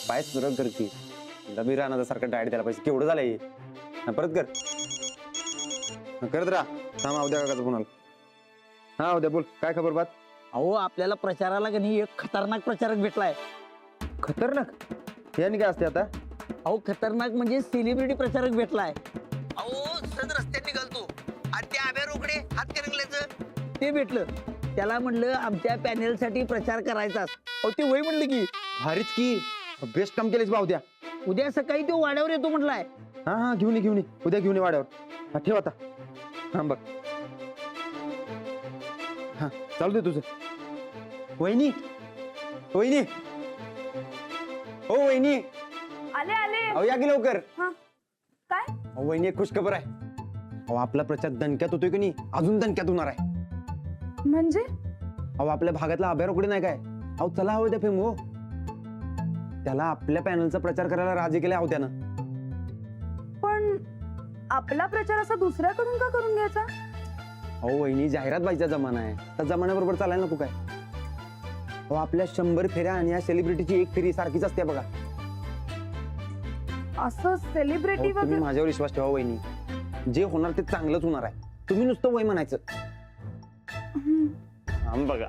पाय सुरळ कर की डबी राहणार सारखं डायट द्यायला पाहिजे केवढं झालंय हे? परत कर करत राहा थांब उद्या काकाचा फोन आला हा उद्या बोल काय खबर बात अहो आपल्याला प्रचाराला का नाही एक खतरनाक प्रचारक भेटलाय. खतरनाक याने काय असते आता अहो खतरनाक म्हणजे सेलिब्रिटी प्रचारक भेटलाय. अहो सद रस्त्याने निघालतो आणि ते आब्या रोकडे हात करंगल्याचं ते भेटलं. त्याला म्हणलं आमच्या पॅनेलसाठी प्रचार करायचाच. अहो ते वय म्हणलं की भारीच की बेस्ट काम केलेस बा उद्या उद्या सकाळी तो वाड्यावर येतो म्हटलाय. हा घेऊन ये उद्या घेऊन ये वाड्यावर हा ठेव आता हा बघ हा चालू दे तुझं वहिनी वहिनी हो वहिनी आले आले. अहो या की लवकर हा काय अहो वहिनी एक खुशखबर आहे. अहो आपला प्रचार दणक्यात होतोय की नाही अजून दणक्यात होणार आहे. म्हणजे अहो आपल्या भागातला अभ्यारोकडे नाही काय अहो चला हवं त्या फेम हो त्याला आपल्या पॅनलचा प्रचार करायला राजी केले आहो त्यानं. पण आपला प्रचार असा दुसऱ्याकडून का करून घ्यायचा? अहो वहिनी जाहिरात बाईचा जमाना आहे त्या जमान्याबरोबर चालायला नको काय. अहो आपल्या 100 फेऱ्या आणि या सेलिब्रिटीची एक फेरी सारखीच असते बघा. असं सेलिब्रिटी अहो, तुम्ही वगैरे माझ्यावर विश्वास ठेवा वहिनी जे होणार ते चांगलंच होणार आहे. तुम्ही नुसतं वय म्हणायचं आम बघा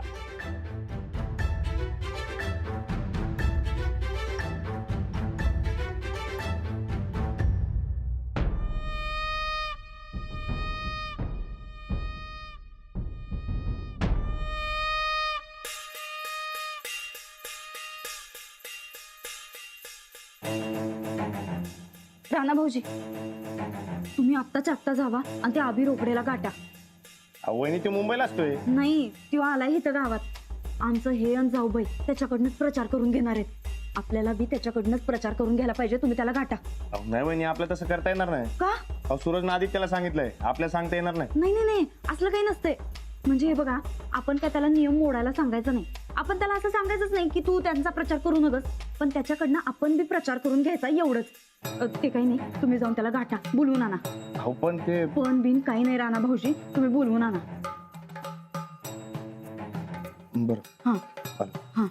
राणा भाऊजी तुम्ही आत्ताच्या आत्ता जावा आणि त्या आबी रोकडेला गाठा. वहिनी ते मुंबईला असतोय. नाही तो आलाय इथं गावात. आमचं हे आणि जाऊबाई त्याच्याकडनंच प्रचार करून घेणार आहेत. आपल्याला बी त्याच्याकडनंच प्रचार करून घ्यायला पाहिजे. तुम्ही त्याला गाठा. नाही वहिनी आपलं तसं करता येणार नाही. का? अहो सूरज नादिक त्याला सांगितलंय आपल्याला सांगता येणार नाही. नाही नाही नाही असलं काही नसतंय. म्हणजे हे बघा आपण काय त्याला नियम मोडायला सांगायचं नाही. आपण त्याला असं सांगायचंच नाही की तू त्यांचा प्रचार करू नकस पण त्याच्याकडनं आपण बी प्रचार करून घ्यायचा एवढंच. ते काही नाही तुम्ही जाऊन त्याला गाठा बोलवून आणा. अहो पण ते पण बिन काही नाही राणा भाऊजी तुम्ही बोलवून आणा. बरं हा हा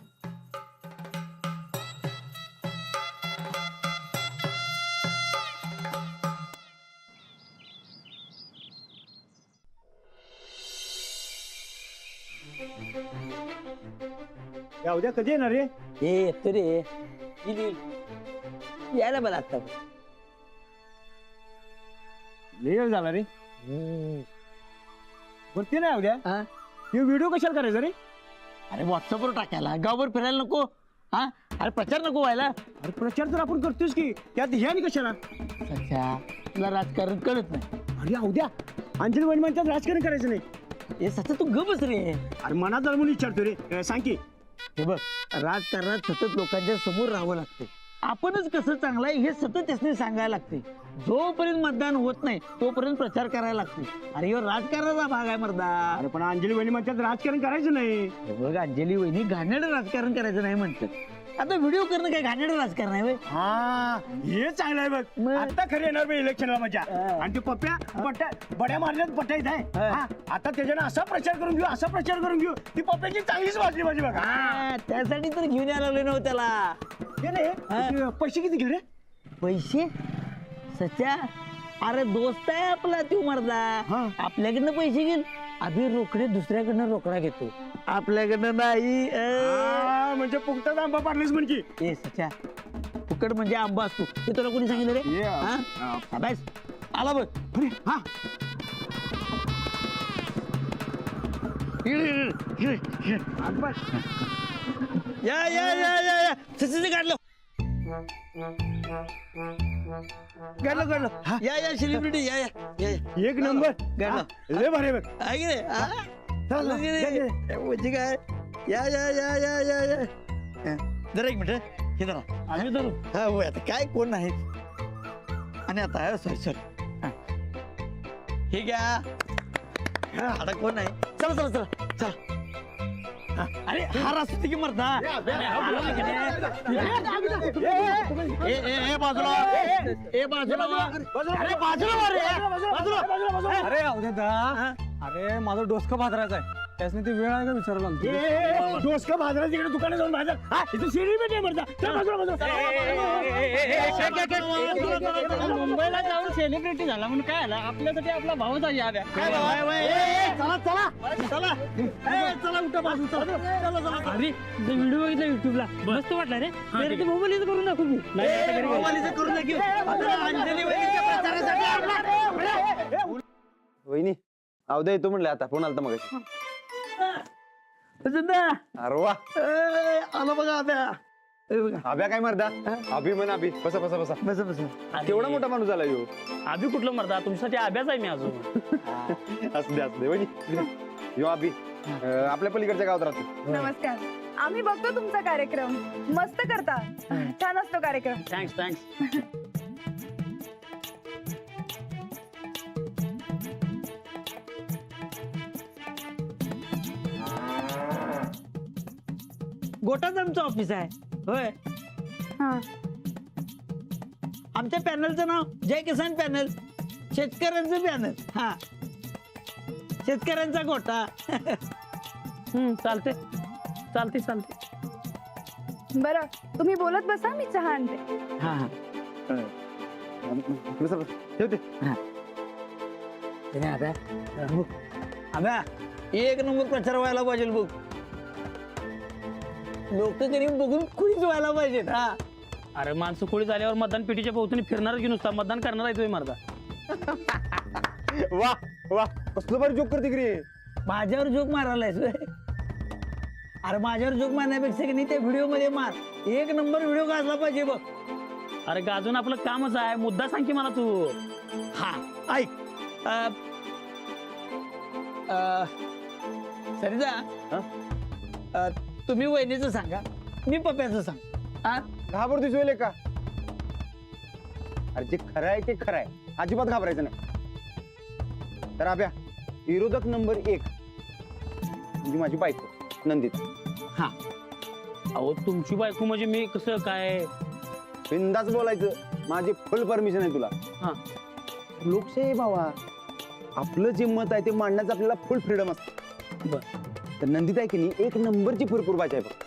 या उद्या कधी येणार रे? हे तरी यायला मला आता लय वेळ झाला रे. वरती नाही उद्या हा? हे व्हिडिओ कशाला करायचा रे? अरे व्हॉट्सअपवर टाकायला गावभर फिरायला नको. हा अरे प्रचार नको व्हायला. अरे प्रचार तर आपण करतोच की त्यात ह्या आणि कशाला? अच्छा तुला राजकारण कळत नाही. अरे उद्या अंजली वहिनी म्हणतात राजकारण करायचं नाही. हे सच तू गपच रे. अरे मनात जर म्हणून विचारतो रे सांग की. हे बघ राजकारणात सतत लोकांच्या समोर राहावं लागते. आपणच कसं चांगलं आहे हे सतत त्यासनी सांगायला लागते. जोपर्यंत मतदान होत नाही तोपर्यंत प्रचार करायला लागते. अरे ह्यो राजकारणाचा भाग आहे मर्दा. अरे पण अंजली वहिनी म्हणतात राजकारण करायचं नाही. हे बघ अंजली वहिनी घाणेरडं राजकारण करायचं नाही म्हणतात. आता व्हिडिओ करणं काय घाणेरडं राजकारण आहे व्हय? हा हे चांगलं आहे बघ. मग? आता खरी येणार बघ इलेक्शनला मजा. हा. आणि ते पप्प्या बड्या मारल्यात पट्ट्या आहे. हा. हा, आता त्याच्यानं असा प्रचार करून घेऊ असा प्रचार करून घेऊ ती पप्प्याची चांगलीच वाजली माझी बघा. हा, त्यासाठी तर घेऊन यायला लागले नव्हतं त्याला. हे रे हा. ते पैसे किती घे रे? पैसे सच्या अरे दोस्त आहे आपला तू मर्दा. हा. आपल्याकडनं पैसे घेईल अभि रोकडे दुसऱ्याकडनं रोकडा घेतो आपल्याकडनं नाही. हा, म्हणजे पुगतात आंबा पाडलीस म्हणजे. ए सच्या फुकट म्हणजे आंबा असतो हे तुला कोणी सांगितलं रे? ये, हा? अभ्यास आला बघ. अरे हा आंबा. या या या या या सचिन काढलं काढलं हा. या या सेलिब्रिटी या या या या. एक नंबर गाडलं. हा, लय भारी आहे बघ. आहे की नाही? हा? चल, आलं की चल, नाही? चल. म्हणजे काय या या या या या या हा. जरा एक मिनिट हे जरा आम्ही धरू. हा होय आता काय कोण नाही आणि आता सॉरी हे घ्या हा, आता कोण नाही. चला चला चला चला हा, अरे हा रस्ता की मरता. ए बाजूला ए बाजूला वा. अरे बाजूला वा रे बाजूला. अरे अरे माझं डोसकं भादरायचं आहे. त्यासनी ते वेळ आहे का विचारायला डोसका बाजारात तिकडे दुकानात जाऊन बाजार हा इथे सेलिब्रिटी आहे म्हणता चल बाजूला मुंबईला जाऊन सेलिब्रिटी झाला म्हणून काय आला आपल्यासाठी आपला भाऊच आहे याद्या चला चला चला चला उठा बाजू चला चला चला अरे व्हिडिओ बघितला युट्यूबला मस्त वाटला रे ते मोबाईल करून दाखवू मी करून दाखव अंजली वहिनीच्या प्रचारासाठी वहिनी अवद्या येतो म्हणलं आता फोन आलता मग अरे वा आलो बघा अभ्या अभ्या काय मरदा अभि म्हण अभि बसा बसा बसा बस बस केवढा मोठा माणूस झाला यो आधी कुठलं मरता तुमच्यासाठी अभ्यास आहे मी अजून असू दे वहिनी यो अभि आपल्या पलीकडच्या गावात राहतो नमस्कार आम्ही बघतो तुमचा कार्यक्रम मस्त करता छान असतो कार्यक्रम थँक्स थँक्स गोटाच आमचं ऑफिस आहे होय हा आमच्या पॅनलचं नाव जय किसान पॅनल शेतकऱ्यांचं पॅनल हा शेतकऱ्यांचा गोटा चालते चालते चालते बरं तुम्ही बोलत बसा मी चहा आणते हा हा बसा बसा ठेवते अभ्या एक नंबर प्रचार व्हायला पाहिजे बघ लोक तरी बघून खुश व्हायला पाहिजेत हा अरे माणसं कोळी झाल्यावर मतदान पेटीच्या भोवतीने फिरणारच की नुसता मतदान करणार आहे तुम्ही मरदा वा वा कसलं भारी जोक करते की रे माझ्यावर जोक मारायलायस होय? अरे माझ्यावर जोक मारण्यापेक्षा की नाही त्या व्हिडिओ मध्ये मार एक नंबर व्हिडिओ गाजला पाहिजे बघ अरे गाजून आपलं कामच आहे मुद्दा सांग की मला तू हा ऐक सरिता तुम्ही वहिनीचं सांगा मी पप्प्याचं सांग हा घाबरतोस वेळे का अरे जे खरं आहे ते खरं आहे अजिबात घाबरायचं नाही तर अभ्या विरोधक नंबर 1 म्हणजे माझी बायको नंदित अहो तुमची बायको म्हणजे मी कसं काय बिंदाच बोलायचं माझी फुल परमिशन आहे तुला हा. लोकशाही भावा आपलं जे मत आहे ते मांडण्याचं आपल्याला फुल फ्रीडम असतं बर. तर नंदित आहे की नाही एक नंबरची फुरफुर बाजी आहे बघ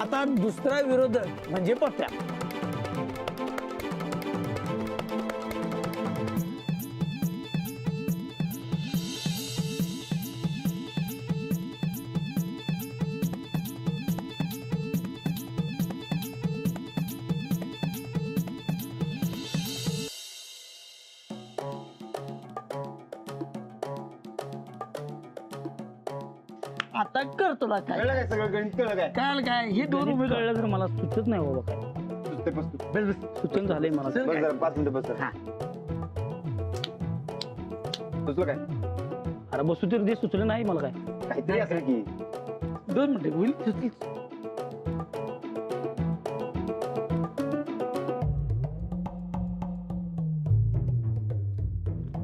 आता दुसरा विरोधक म्हणजे पप्प्या आता कर तुला काय कळलं काय सगळं गणित कळलं काय काल काय हे दोन दोन उमेदवार कळलं तर मला सुचत नाही बाबा काय सुचते बस सुचन झालंय मला चल बस काय? जरा 5 मिनिटं बस जरा. हा. सुचलं काय अरे बसू तरी दे सुचलं नाही मला काय काहीतरी असेल की 2 मिनिटे होईल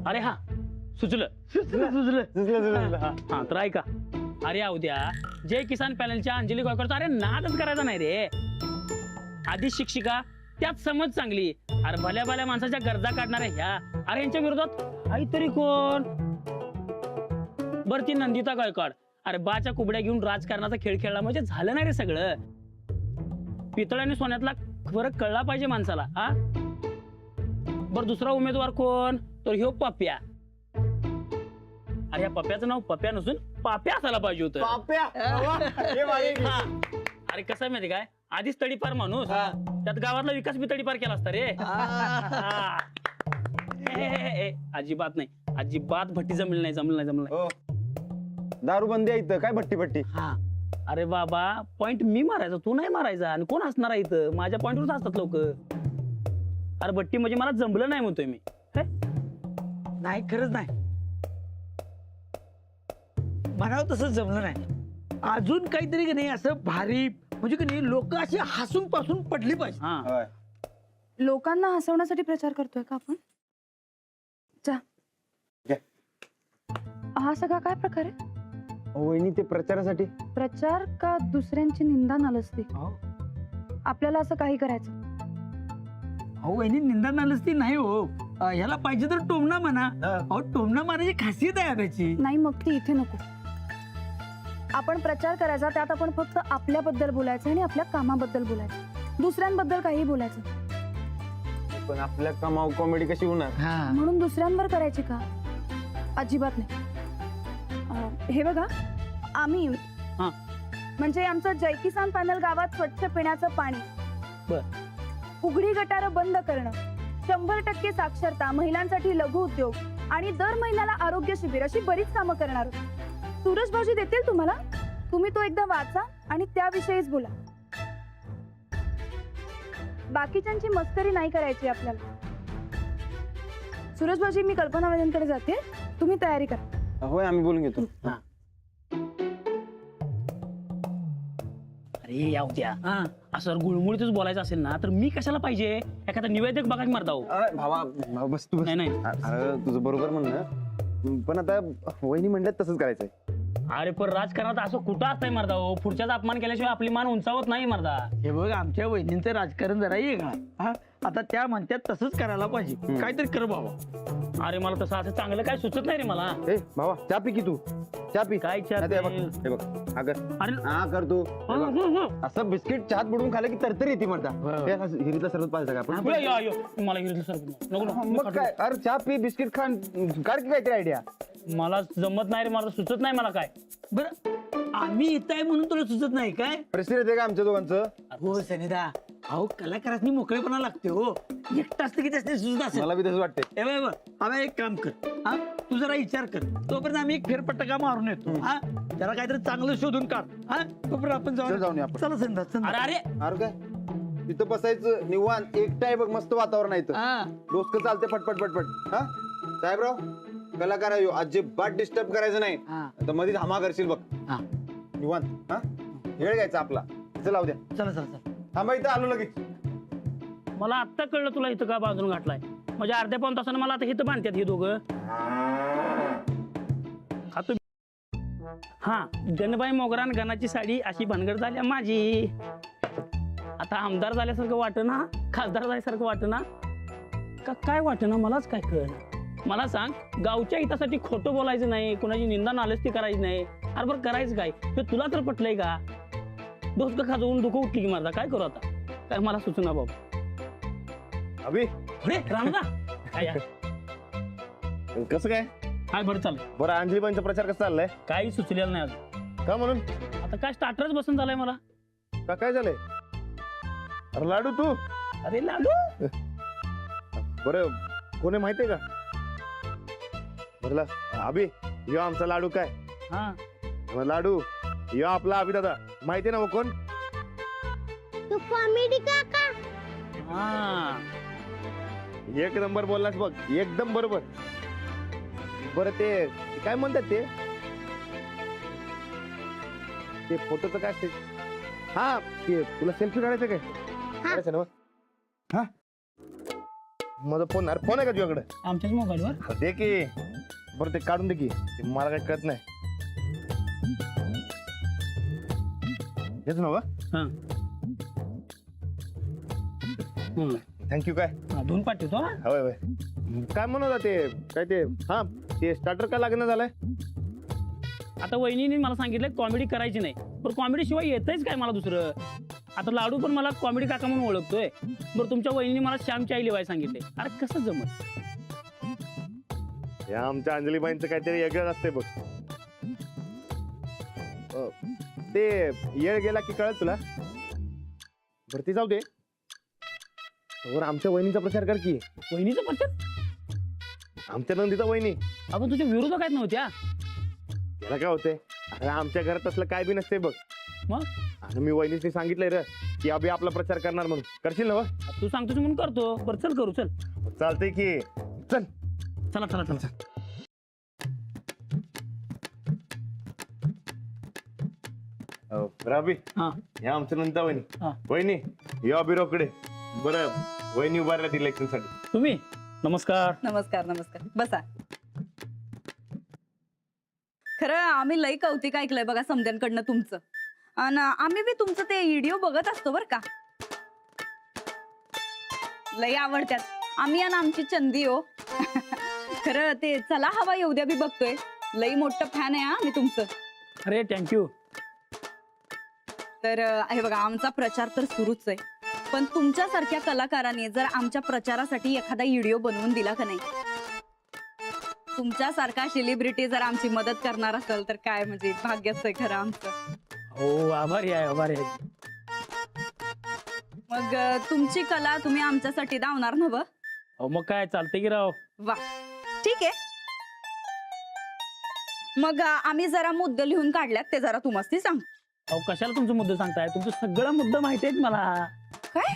अरे हा सुचलं सुचलं हा. हा तर ऐका अरे उद्या जय किसान पॅनलच्या अंजली गायकवाडचा अरे नादच करायचा नाही रे आधी शिक्षिका त्यात समज चांगली अरे भल्या भल्या माणसाच्या गरजा काढणाऱ्या ह्या अरे यांच्या विरोधात काहीतरी कोण बर ती नंदिता गायकवाड अरे बाच्या कुबड्या घेऊन राजकारणाचा खेळ खेळला म्हणजे झालं नाही रे सगळं पितळ आणि सोन्यातला फरक कळला पाहिजे माणसाला हा बर दुसरा उमेदवार कोण तर ह्यो पप्प्या अरे या पप्प्याचं नाव पप्प्या नसून पाप्या असायला पाहिजे होतं पाप्या वा, हे भारी. हा. अरे कसं आहे माहिती काय आधीच तडीपार माणूस त्यात गावातला विकास बी तडीपार केला असता रे हा. ए, अजिबात नाही अजिबात भट्टी जमली नाही जमलं नाही जमलं नाही. हो. दारू बंदी आहे इथं काय भट्टी भट्टी हा अरे बाबा पॉइंट मी मारायचा तू नाही मारायचा आणि कोण असणार आहे इथं माझ्या पॉइंटवरच असतात लोक अरे भट्टी म्हणजे मला जमलं नाही म्हणतोय मी हे? नाही खरंच नाही म्हणावं तसं जमलं नाही अजून काहीतरी की नाही असं भारी म्हणजे की नाही लोक अशी हसून पासून पडली पाहिजे हा होय. लोकांना हसवण्यासाठी प्रचार करतोय का आपण जा घ्या. हा सगळा काय प्रकार आहे वहिनी ते प्रचारासाठी प्रचार का दुसऱ्यांची निंदा नालस्ती आपल्याला असं काही करायचं. अहो वहिनी निंदा नालस्ती नाही हो. ह्याला पाहिजे तर टोमणा म्हणा. अहो टोमणा मारायची खासियत आहे आब्याची. नाही मग ती इथे नको. आपण प्रचार करायचा, त्यात आपण फक्त आपल्याबद्दल बोलायचं आणि आपल्या कामाबद्दल बोलायचं, दुसऱ्यांबद्दल काही बोलायचं. पण आपल्या कमाव कॉमेडी कशी होणार? म्हणून दुसऱ्यांवर करायची का? अजिबात नाही. हे बघा, आम्ही हा. म्हणजे आमचं जय किसान पॅनल गावात स्वच्छ पिण्याचं पाणी, बर. उघडी गटारं बंद करणं, 100% साक्षरता, महिलांसाठी लघु उद्योग आणि दर महिन्याला आरोग्य शिबिर अशी बरीच कामं करणार आहोत. सूरज भाऊजी देतील तुम्हाला. तुम्ही तो एकदा वाचा आणि त्याविषयीच बोला. बाकीच्यांची मस्करी नाही करायची आपल्याला. सूरज भाऊजी, मी कल्पना वैद्यांकडे जाते, तुम्ही तयारी करा. होय, आम्ही बोलून घेतो. अरे या उद्या असं गुळमुळीतच बोलायचं असेल ना तर मी कशाला पाहिजे? एखादा निवेदक बघा की मरता हो. भावा बस तू बस. नाही अरे तुझं बरोबर म्हणणं, पण आता वहिनी म्हणल्यात तसंच करायचंय. अरे पण राजकारणात असं कुठं असतंय मरदा हो? पुढच्याचा अपमान केल्याशिवाय आपली मान उंचावत नाही मरदा. हे बघ, आमच्या वहिनींचं राजकारण जरा वेगळं आहे. आता त्या म्हणतात तसंच करायला पाहिजे. काहीतरी कर बाबा. अरे मला तसं असं चांगलं काय सुचत नाही रे मला. ए भावा, चहा पी की तू. चहा पी. काय चहा नाही, हे बघ, पेल? हे बघ. हा कर. अरे हा कर तू. हे बघ. असं बिस्किट चहात बुडवून खाल्लं की तरतरी येते म्हणता. हिरीतला सरबत पाहिजे का आपण? मला हिरलं सरबत नको नको. मग काय? अरे चहा पी, बिस्किट खान, काढ की काहीतरी आयडिया. मला जमत नाही रे, मला सुचत नाही मला काय. बरं, आम्ही इथं आहे म्हणून तुला सुचत नाही काय? प्रश्न येते का आमच्या दोघांचं? हो सनिदा, अहो कलाकारांनी मोकळेपणा लागते हो. एकटा असतं की त्याने सुचत असेल. मला बी तसं वाटतंय. ए बाय बा, आम्ही एक काम कर. तू जरा विचार कर, तोपर्यंत आम्ही एक फेरपटका मारून येतो. त्याला काहीतरी चांगलं शोधून काढ. तोपर्यंत आपण चल, जाऊन जाऊन आपण. चला संदा. अरे अरे अरे काय तिथं बसायचं निवांत, एकटा आहे बघ, मस्त वातावरण आहे इथं. डोसकं चालते पटपट पटपट. हा साहेबराव, कलाकार आहे ह्यो, अजिबात डिस्टर्ब करायचं नाही. आता मध्ये धामा करशील बघ. निवांत. हा वेळ घ्यायचा आपला. चला लावू द्या. चला चला चला. थांबा, इथं आलो लगेच. मला आत्ता कळलं तुला इथं का बांधून घातलाय. म्हणजे अर्ध्या पाऊण तासानं मला आता इथं बांधतात हे दोघं. हा गणबाई मोगरान गणाची साडी अशी भानगड झाली माझी. आता आमदार झाल्यासारखं वाटना, खासदार झाल्यासारखं वाटना का काय वाटना, मलाच काय कळना. मला सांग, गावच्या हितासाठी खोटं बोलायचं नाही, कोणाची निंदा नालस्ती करायची नाही. अरे बरं करायचं काय ते तुला तर पटलंय का? डोसकं खाजवून दुःख उठली की माझा काय करू आता? काय मला सुचना बाबा. अभि अरे रामदा काय यार? कसं काय? काय बरं चालेल. बरं, अंजलीबाईंचा प्रचार कसा चाललाय? काही सुचलेलं नाही अजून. का म्हणून? आता काय स्टार्टरच बसून झालाय मला. का काय झालंय? अरे लाडू तू. अरे लाडू बरं, कोणी माहितीये का? बरं अभि, यो आमचा लाडू काय? हा मग लाडू यो आपला अभि दादा. माहितीये ना वो कोण? तू कॉमेडी काका. हा एक नंबर बोललास बघ, एकदम बरोबर. बरं ते काय म्हणतात ते फोटोचं काय असते? हा ते तुला सेल्फी काढायचं काय? काढायचं ना मग? हा माझा फोन, अरे फोन आहे का तुझ्याकडे? आमच्याच मोबाईलवर. दे की. बरं ते काढून दे की, ते मला काही कळत नाही. हेच ना बा? हा थँक्यू. काय धुवून पाठवतो. होय होय. काय म्हणत होता ते? काय ते? हा ते स्टार्टर काय लागणं झालंय? आता वहिनीने मला सांगितलं कॉमेडी करायची नाही, पण कॉमेडी शिवाय येतच काय मला दुसरं. आता लाडू पण मला कॉमेडी काका म्हणून ओळखतोय. बरं तुमच्या वहिनीने मला श्यामची आई लिवाय सांगितले. अरे कसं जमत? या आमच्या अंजलीबाईंचं काहीतरी वेगळं असतंय बघ. ते येळ गेला की कळत तुला. भरती जाऊ दे. आमच्या वहिनीचा प्रचार कर की. वहिनीचं प्रचार? आमच्या नंदीचा वहिनी. आपण तुझ्या विरोधात काय नव्हत्या? त्याला काय होते? अरे आमच्या घरात असलं काय बी नसते बघ. मग आणि मी वहिनीने सांगितलंय रे की अभि आपला प्रचार करणार म्हणून. करशील ना? तू सांगतोस म्हणून करतो. बरं चल करू. चल चालतंय की. चल चला चला चला. राबी, हा या आमच्या नंतर वहिनी. हा. वहिनी या अभिरोकडे. बरं, वहिनी उभारल्यात इलेक्शन साठी. तुम्ही नमस्कार. नमस्कार नमस्कार. बसा. खरं आम्ही लई कौतिक ऐकलंय बघा समद्यांकडनं तुमचं. आणि आम्ही बी तुमचं ते व्हिडिओ बघत असतो बर का. लई आवडत्यात. आम्ही आणि आमची चंदी हो. खरं ते चला हवा येऊ द्या बी बघतोय. लई मोठं फॅन आहे मी तुमचं. अरे थँक्यू. तर हे बघा आमचा प्रचार तर सुरूच आहे, पण तुमच्यासारख्या कलाकाराने जर आमच्या प्रचारासाठी एखादा व्हिडिओ बनवून दिला का नाही, तुमच्यासारखा सेलिब्रिटी जर आमची मदत करणार असेल तर काय म्हणजे भाग्यच आहे खरं आमचं. हो आभारी आहे आभारी आहे. मग तुमची कला तुम्ही आमच्यासाठी धावणार ना व? अहो मग काय चालते की राव. वा ठीक आहे. मग आम्ही जरा मुद्दे लिहून काढल्यात ते जरा तुम्हाला सांग. अहो कशाला तुमचं मुद्दे सांगताय, तुमचं सगळं मुद्दा माहिती आहेत मला. काय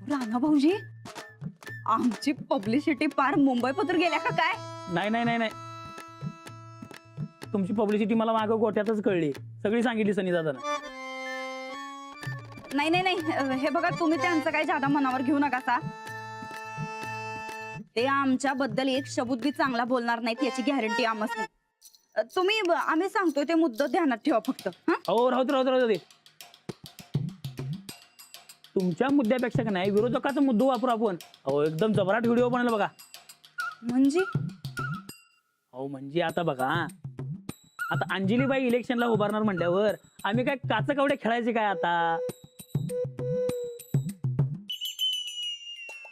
राणा भाऊजी, आमची पब्लिसिटी पार मुंबई पत्र गेल्या का काय? नाही नाही नाही नाही, तुमची पब्लिसिटी मला मागं गोट्यातच कळली, सगळी सांगितली सनी दादानं. नाही नाही नाही, हे बघा तुम्ही त्यांचं काही जादा मनावर घेऊ नका सा. ते आमच्याबद्दल एक शब्द बी चांगला बोलणार नाहीत याची गॅरंटी आमच नाही. तुम्ही आम्ही सांगतोय ते मुद्दा ध्यानात ठेवा फक्त. अहो राहू दे. तुमच्या मुद्द्यापेक्षा का नाही विरोधकाचा मुद्दा वापरू आपण. अहो एकदम जबराट व्हिडिओ बनवला बघा. म्हणजे अहो म्हणजे आता बघा, आता अंजलीबाई इलेक्शनला उभारणार म्हटल्यावर आम्ही काय काचा कवडे खेळायचे काय आता.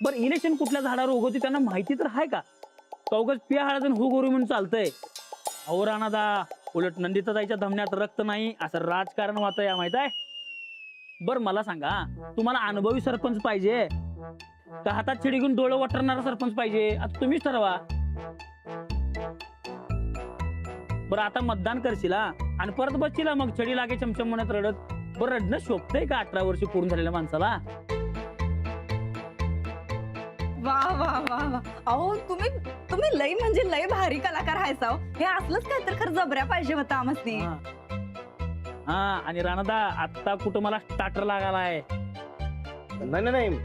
बरं इलेक्शन कुठल्या झाडावर उगवते त्यांना माहिती तर आहे का? चौकच पिया हळद हू गोरू म्हणून चालतंय. अहो राणादा, उलट नंदिताताईच्या धमन्यात रक्त नाही असं राजकारण वाचय माहित आहे. बर मला सांगा, तुम्हाला अनुभवी सरपंच पाहिजे का हातात छडी घेऊन डोळं वाटरणारा सरपंच पाहिजे? आता तुम्हीच ठरवा. बरं आता मतदान करशील आणि परत बसशील मग छडी लागे चमचम म्हणत रडत. बरं रडणं शोभतंय का 18 वर्ष पूर्ण झालेल्या माणसाला? वा वा वा वा. अहो तुम्ही लई म्हणजे लई भारी कलाकार आहेसा. हे असलंच काय तर खरं जबऱ्या पाहिजे होता आमसनी. हा आणि राणादा आता कुठं मला स्टार्टर लागालाय. नाही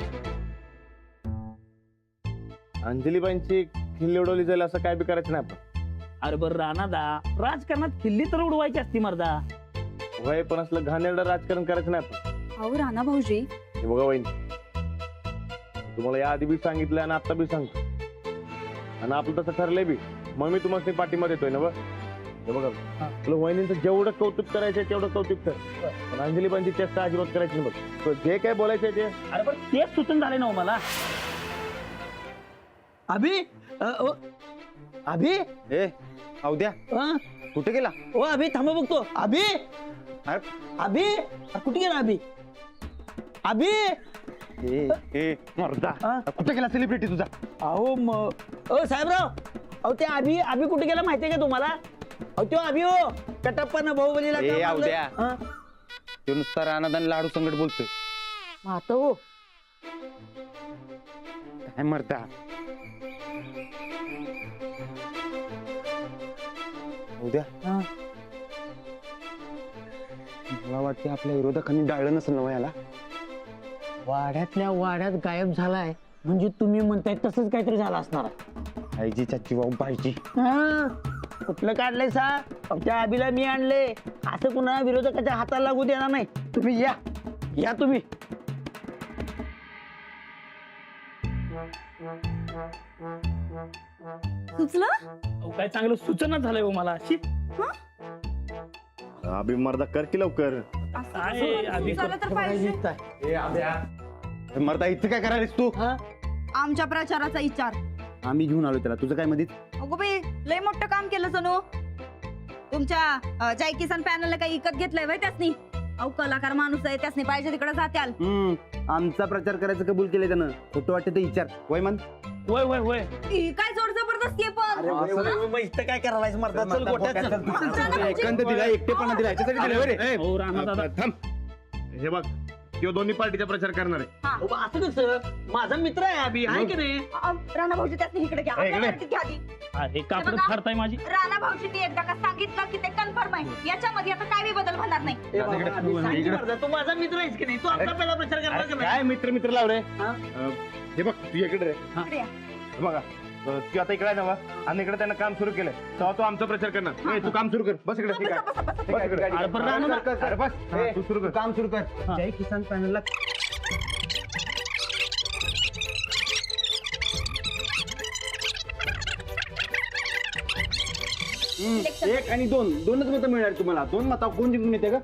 अंजलीबाईंची खिल्ली उडवली जाईल असं काय बी करायचं नाही आपण. अरे बरं राणादा, राजकारणात खिल्ली तर उडवायची असती मर्दा. वय पण असलं घाणेरडं राजकारण करायचं नाही आपण. अहो राणा भाऊजी, हे बघा वहिनी, तुम्हाला या आधी बी सांगितलं आणि आता बी सांगतो, आणि आपलं तसं ठरलंय बी. मग मी तुम्हाला पाठिंबा देतोय ना. हे बघा तुला वहिनींचं जेवढं कौतुक करायचंय तेवढं कौतुक कर, पण अंजलीबाईंची चेष्टा अजिबात करायची नाही. बघ जे काय बोलायचंय ते. अरे पण तेच सुचून झाले ना हो मला. अभि अभि ए अवद्या कुठे गेला? ओ अभि थांबा बघतो. अभि अभि कुठे गेला अभि? अभि मर्दा, कुठे गेला सेलिब्रिटी तुझा? अहो ओ साहेबराव, अहो ते अभि कुठे गेला माहितीये का तुम्हाला? अहो तो अभि हो कटप्पानं बाहुबलीला ए, का अवद्या. मारलं? तो नुसता रानादान लाडू संकट बोलतोय. आता हो काय मर्दा? उद्या मला वाटते आपल्या विरोधकांनी डाळलं नसेल ना याला. वाड्यातल्या वाड्यात गायब झालाय म्हणजे तुम्ही म्हणताय तसंच काहीतरी झालं असणार. आईची चाची भाऊ पाहिजे. कुठलं काढलंय सा? त्या अभिला मी आणले, असं कुणा विरोधकाच्या हाताला लागू देणार नाही. तुम्ही या तुम्ही. सुचलं? अहो, काय चांगलं सूचना झालंय हो मला. शी. अभि मर्दा कर की लवकर. काय अभि झालं तर पाहिजे. मर्दा इथं काय करायलीस तू? आमच्या प्रचाराचा विचार. आम्ही घेऊन आलो त्याला, तुझं काय मधीच? अगो बाई लय मोठं काम केलं सनू. तुमच्या जय किसान पॅनलला काही विकत घेतलंय वय त्यासनी? अहो कलाकार माणूस आहे, त्यासनी पाहिजे तिकडे जात्याल. आमचा प्रचार करायचं कबूल केलंय त्यानं. खोटं वाटतं ते विचार. वय मन वय ही काय जोर जबरदस्ती आहे पण. मग इथं काय करायला मर्दा? चल गोट्यात चल. एकंद दिला, एकटेपणा दिला, याच्यासाठी दिला रे. हो राणादादा. थांब, हे बघ किंवा दोन्ही पार्टीचा प्रचार करणार आहे. हा. अहो, असं कसं? माझा मित्र आहे अभि, आहे की नाही? राणा भाऊजी त्यासनी इकडे घ्या. आपल्या इकडे. पार्टीत घ्या आधी. अरे कापड फाडताय माझी. राणा भाऊजींनी एकदा का सांगितलं की ते कन्फर्म आहे. याच्यामध्ये आता काय बदल होणार नाही. ए बाबा, इकडे. अभि, सांग की इकडे. मर्दा, तू माझा मित्र आहेस की नाही? तू आपला पहिला प्रचार करणार का नाही? काय मित्र लाव रे. हा? हे बघ तू इकडे रे. इकडे या. हे बघा तू आता इकडे नवा आणि इकडे त्यांना काम सुरू केलंय तेव्हा तू आमचा प्रचार करणार ए, तू काम सुरू कर बस इकडे ठीक आहे बस इकडे. अरे पण राहू ना. अरे बस हा, तू सुरू कर काम सुरू कर जय किसान पॅनलला एक आणि दोनच मतं मिळणार तुम्हाला. 2 मता कोण जिंकून येते का?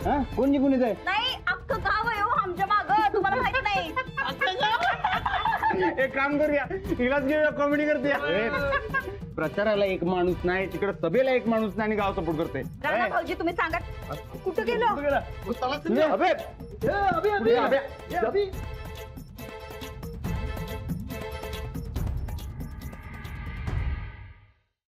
हा कोण जिंकून येते? नाही अख्खं गाव आहे हो आमच्या मागं तुम्हाला माहित नाही. एक काम करूया हिलाच घेऊया कॉमेडी करते. प्रचाराला एक माणूस नाही तिकडे सभेला एक माणूस नाही आणि गाव सपोर्ट करते. राणा भाऊजी तुम्ही सांगा कुठं गेलो अबे, अबे, अबे.